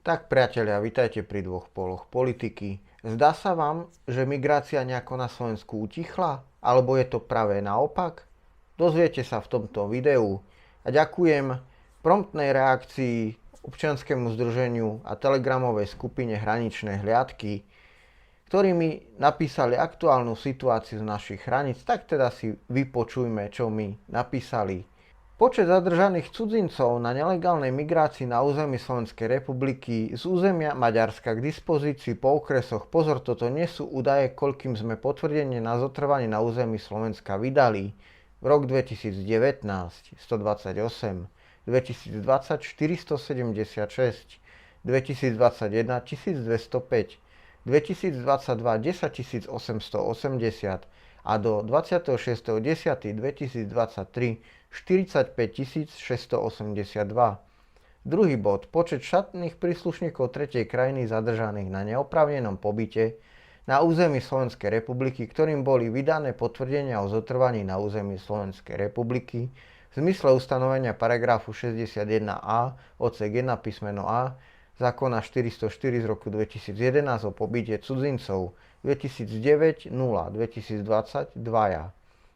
Tak priatelia, vitajte pri dvoch poloch politiky. Zdá sa vám, že migrácia nejako na Slovensku utichla? Alebo je to práve naopak? Dozviete sa v tomto videu. A ďakujem promptnej reakcii občianskému združeniu a telegramovej skupine Hraničné hliadky, ktorí mi napísali aktuálnu situáciu z našich hraníc, tak teda si vypočujme, čo mi napísali. Počet zadržaných cudzincov na nelegálnej migrácii na území Slovenskej republiky z územia Maďarska k dispozícii po okresoch. Pozor, toto nie sú údaje, koľkým sme potvrdenie na zotrvanie na území Slovenska vydali. V rok 2019 128, 2020 476, 2021 1205, 2022 10 880 a do 26.10.2023 45 682. Druhý bod. Počet štátnych príslušníkov tretej krajiny zadržaných na neoprávnenom pobyte na území Slovenskej republiky, ktorým boli vydané potvrdenia o zotrvaní na území Slovenskej republiky v zmysle ustanovenia paragrafu 61a odsek 1 písmeno a zákona 404 z roku 2011 o pobyte cudzincov 2009 0 2020 2,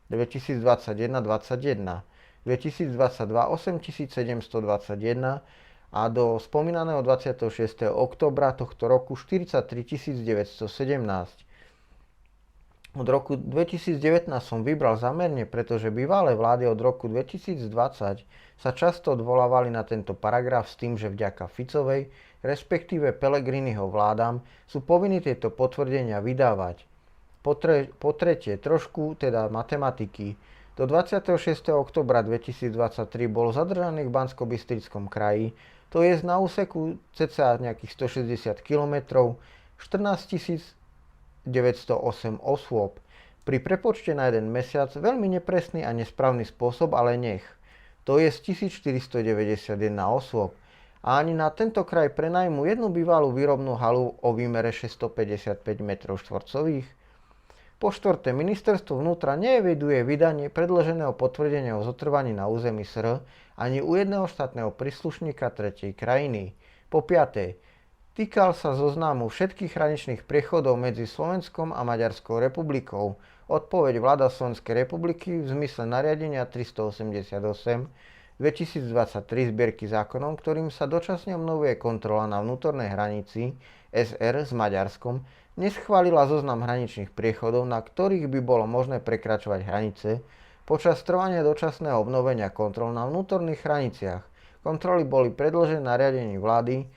2021 21, 2022 8721 a do spomínaného 26. októbra tohto roku 43 917. Od roku 2019 som vybral zámerne, pretože bývalé vlády od roku 2020 sa často odvolávali na tento paragraf s tým, že vďaka Ficovej, respektíve Pellegriniho vládam, sú povinní tieto potvrdenia vydávať. Po tretie, trošku teda matematiky. Do 26. oktobra 2023 bolo zadržaných v Banskobystrickom kraji, to je na úseku cca nejakých 160 km, 14 908 osôb. Pri prepočte na jeden mesiac veľmi nepresný a nesprávny spôsob, ale nech. To je 1491 osôb. A ani na tento kraj prenajmu jednu bývalú výrobnú halu o výmere 655 m2. Po štvrté, ministerstvo vnútra neeviduje vydanie predloženého potvrdenia o zotrvaní na území SR ani u jedného štátneho príslušníka tretej krajiny. Po piaté, týkal sa zoznamu všetkých hraničných priechodov medzi Slovenskom a Maďarskou republikou. Odpoveď vláda Slovenskej republiky v zmysle nariadenia 388 2023 zbierky zákonom, ktorým sa dočasne obnovuje kontrola na vnútornej hranici SR s Maďarskom, neschválila zoznam hraničných priechodov, na ktorých by bolo možné prekračovať hranice počas trvania dočasného obnovenia kontrol na vnútorných hraniciach. Kontroly boli predložené nariadení vlády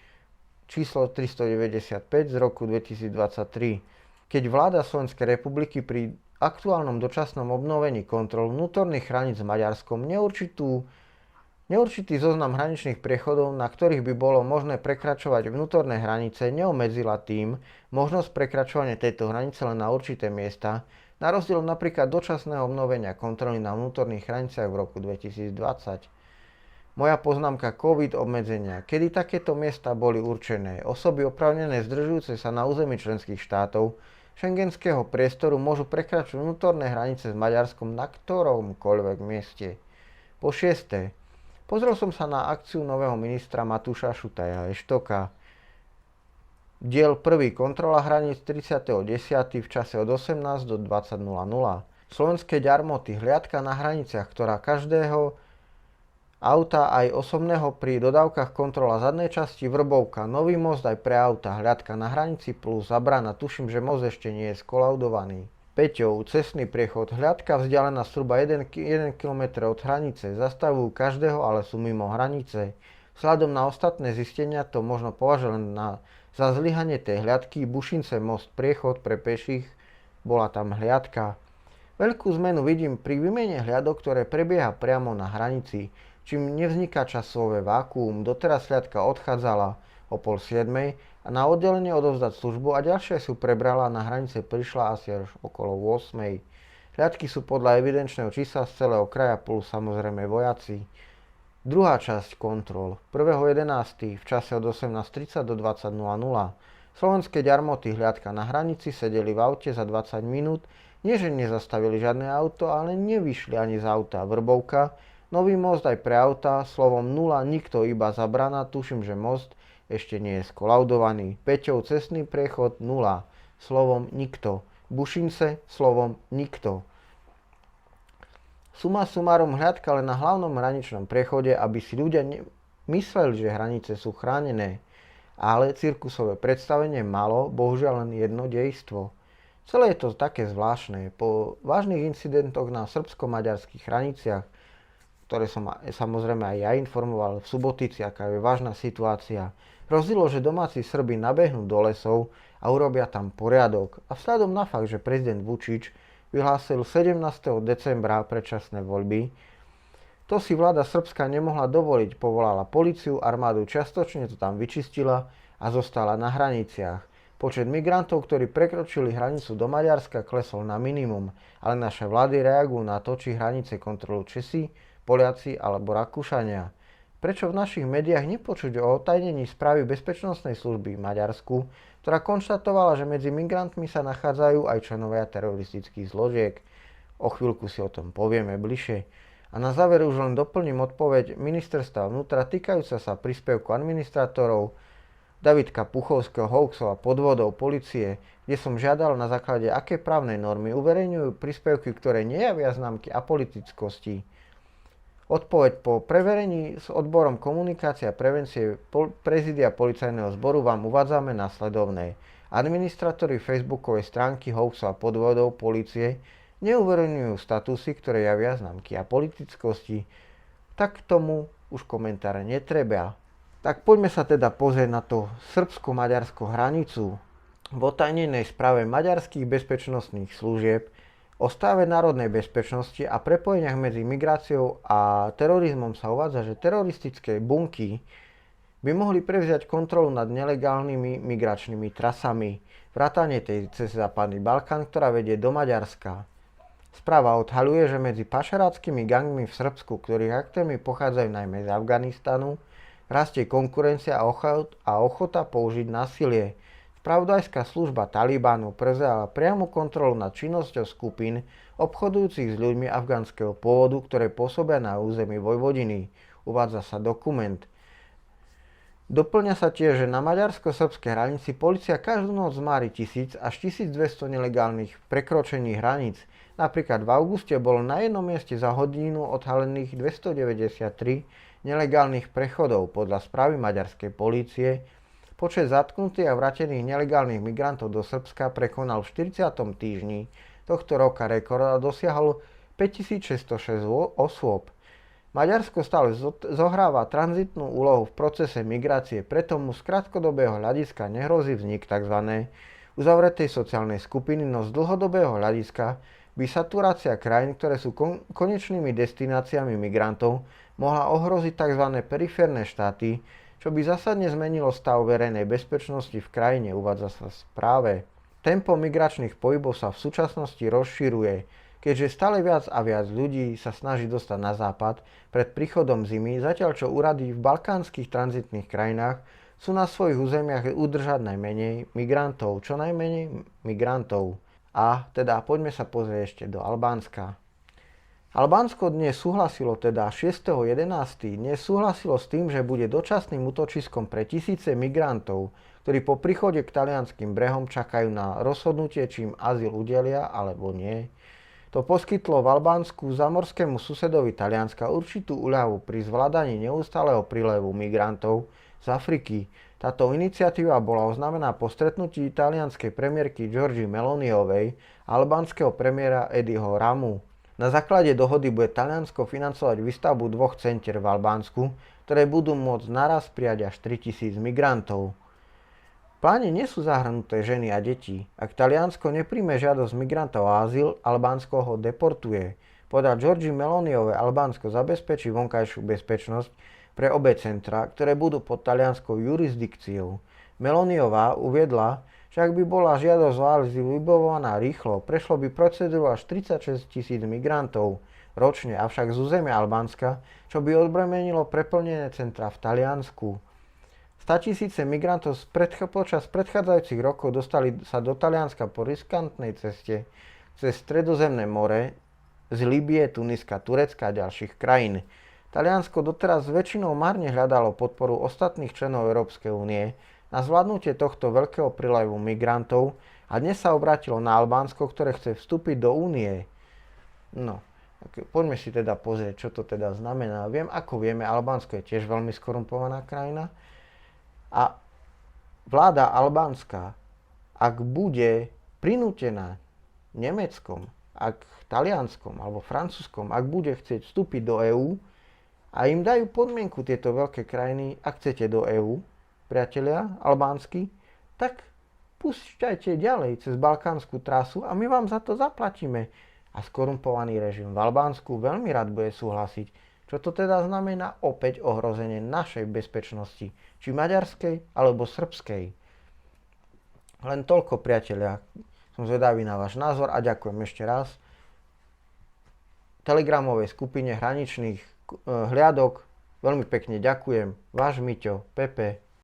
číslo 395 z roku 2023, keď vláda Slovenskej republiky pri aktuálnom dočasnom obnovení kontrol vnútorných hraníc s Maďarskom neurčitý zoznam hraničných priechodov, na ktorých by bolo možné prekračovať vnútorné hranice, neobmedzila tým možnosť prekračovania tejto hranice len na určité miesta, na rozdiel napríklad dočasného obnovenia kontroly na vnútorných hraniciach v roku 2020. Moja poznámka COVID obmedzenia. Kedy takéto miesta boli určené? Osoby oprávnené zdržujúce sa na území členských štátov šengenského priestoru môžu prekračovať vnútorné hranice s Maďarskom na ktoromkoľvek mieste. Po šiesté, pozrel som sa na akciu nového ministra Matúša Šutaja Eštoka. Diel 1. Kontrola hraníc 30.10. v čase od 18 do 20.00. Slovenské ďarmoty, hliadka na hraniciach, ktorá každého auta aj osobného pri dodávkach kontrola zadnej časti Vrbovka, nový most aj pre auta, hliadka na hranici plus zabrana, tuším, že most ešte nie je skolaudovaný. Peťov, cestný priechod, hliadka vzdialená zhruba 1 km od hranice, zastavujú každého, ale sú mimo hranice. Vzhľadom na ostatné zistenia to možno považovať len za zlyhanie tej hliadky. Bušince most, priechod pre peších, bola tam hliadka. Veľkú zmenu vidím pri výmene hliadok, ktoré prebieha priamo na hranici, čím nevzniká časové vákuum. Doteraz hliadka odchádzala o 6:30 a na oddelenie odovzdať službu a ďalšie sú prebrala, na hranice prišla asi až okolo 8:00. Hliadky sú podľa evidenčného čísla z celého kraja plus samozrejme vojaci. Druhá časť kontrol. 1.11. v čase od 18:30 do 20:00. Slovenské ďarmoty, hliadka na hranici, sedeli v aute za 20 minút. Nie, že nezastavili žiadne auto, ale nevyšli ani z auta. Vrbovka, nový most aj pre auta, slovom 0, nikto, iba zabrana, tuším, že most ešte nie je skolaudovaný. Peťov cestný priechod 0, slovom nikto. Bušince, slovom nikto. Suma sumárum hľadka len na hlavnom hraničnom priechode, aby si ľudia mysleli, že hranice sú chránené. Ale cirkusové predstavenie malo bohužiaľ len jedno dejstvo. Celé je to také zvláštne. Po vážnych incidentoch na srbsko-maďarských hraniciach, ktoré som samozrejme aj ja informoval v Subotici, aká je vážna situácia, hrozilo, že domáci Srbi nabehnú do lesov a urobia tam poriadok. A vzhľadom na fakt, že prezident Vučić vyhlásil 17. decembra predčasné voľby, to si vláda Srbska nemohla dovoliť, povolala políciu, armádu, čiastočne to tam vyčistila a zostala na hraniciach. Počet migrantov, ktorí prekročili hranicu do Maďarska, klesol na minimum, ale naše vlády reagujú na to, či hranice kontrolujú Česi, Poliaci alebo Rakúšania. Prečo v našich médiách nepočuť o otajnení správy bezpečnostnej služby v Maďarsku, ktorá konštatovala, že medzi migrantmi sa nachádzajú aj členovia teroristických zložiek? O chvíľku si o tom povieme bližšie. A na záver už len doplním odpoveď ministerstva vnútra týkajúca sa príspevku administrátorov Davidka Puchovského hoaxov a podvodov polície, kde som žiadal na základe aké právnej normy uverejňujú príspevky, ktoré nejavia známky apolitickosti. Odpoveď po preverení s odborom komunikácie a prevencie prezídia policajného zboru vám uvádzame nasledovné. Administratóri facebookovej stránky hoaxov a podvodov polície neuverejňujú statusy, ktoré javia známky apolitickosti. Tak tomu už komentáre netreba. Tak poďme sa teda pozrieť na tú srbsko-maďarskú hranicu. V otajnenej správe maďarských bezpečnostných služieb o stave národnej bezpečnosti a prepojeniach medzi migráciou a terorizmom sa uvádza, že teroristické bunky by mohli prevziať kontrolu nad nelegálnymi migračnými trasami, vrátane tej cez západný Balkán, ktorá vedie do Maďarska. Správa odhaľuje, že medzi pašeráckymi gangmi v Srbsku, ktorých aktérmi pochádzajú najmä z Afganistanu, rastie konkurencia a ochota použiť násilie. Spravodajská služba Talibanu prevzala priamu kontrolu nad činnosťou skupín obchodujúcich s ľuďmi afgánskeho pôvodu, ktoré pôsobia na území Vojvodiny. Uvádza sa dokument. Doplňa sa tiež, že na maďarsko-srbskej hranici polícia každú noc zmári 1000 až 1200 nelegálnych prekročení hraníc. Napríklad v auguste bolo na jednom mieste za hodinu odhalených 293 nelegálnych prechodov. Podľa správy maďarskej polície počet zatknutých a vrátených nelegálnych migrantov do Srbska prekonal v 40. týždni tohto roka rekord a dosiahol 5606 osôb. Maďarsko stále zohráva tranzitnú úlohu v procese migrácie, preto mu z krátkodobého hľadiska nehrozí vznik tzv. Uzavretej sociálnej skupiny, no z dlhodobého hľadiska by saturácia krajín, ktoré sú konečnými destináciami migrantov, mohla ohroziť tzv. Periférne štáty, čo by zásadne zmenilo stav verejnej bezpečnosti v krajine, uvádza sa v správe. Tempo migračných pohybov sa v súčasnosti rozširuje, keďže stále viac a viac ľudí sa snaží dostať na západ pred príchodom zimy, zatiaľ čo úrady v balkánskych tranzitných krajinách sú na svojich územiach udržať najmenej migrantov, čo najmenej migrantov. A teda poďme sa pozrieť ešte do Albánska. Albánsko dnes súhlasilo, teda 6.11. dnes súhlasilo s tým, že bude dočasným útočiskom pre tisíce migrantov, ktorí po príchode k talianskym brehom čakajú na rozhodnutie, či im azyl udelia alebo nie. To poskytlo v Albánsku zamorskému susedovi Talianska určitú úľavu pri zvládaní neustáleho prílevu migrantov z Afriky. Táto iniciatíva bola oznámená po stretnutí talianskej premiérky Giorgie Meloniovej a albánskeho premiéra Ediho Ramu. Na základe dohody bude Taliansko financovať výstavbu 2 centier v Albánsku, ktoré budú môcť naraz prijať až 3000 migrantov. V pláne nie sú zahrnuté ženy a deti. Ak Taliansko nepríjme žiadosť migrantov o azyl, Albánsko ho deportuje. Podľa Giorgie Meloniovej Albánsko zabezpečí vonkajšiu bezpečnosť pre obe centra, ktoré budú pod talianskou jurisdikciou. Meloniová uviedla, že ak by bola žiadosť o azyl vybavovaná rýchlo, prešlo by procedúru až 36 000 migrantov ročne, avšak z územia Albánska, čo by odbremenilo preplnené centra v Taliansku. 100 000 migrantov počas predchádzajúcich rokov dostali sa do Talianska po riskantnej ceste cez Stredozemné more z Líbie, Tuniska, Turecka a ďalších krajín. Taliansko doteraz väčšinou marne hľadalo podporu ostatných členov Európskej únie na zvládnutie tohto veľkého prílevu migrantov a dnes sa obrátilo na Albánsko, ktoré chce vstúpiť do únie. No, poďme si teda pozrieť, čo to teda znamená. Ako vieme, Albánsko je tiež veľmi skorumpovaná krajina a vláda albánska, ak bude prinútená Nemeckom, ak Talianskom alebo Francúzskom, ak bude chcieť vstúpiť do EÚ a im dajú podmienku tieto veľké krajiny, ak chcete do EÚ, priatelia albánsky, tak púšťajte ďalej cez balkánsku trasu a my vám za to zaplatíme. A skorumpovaný režim v Albánsku veľmi rád bude súhlasiť. Čo to teda znamená? Opäť ohrozenie našej bezpečnosti, či maďarskej alebo srbskej. Len toľko, priatelia. Som zvedavý na váš názor a ďakujem ešte raz telegramovej skupine hraničných hliadok. Veľmi pekne ďakujem. Váš Miťo, Pepe.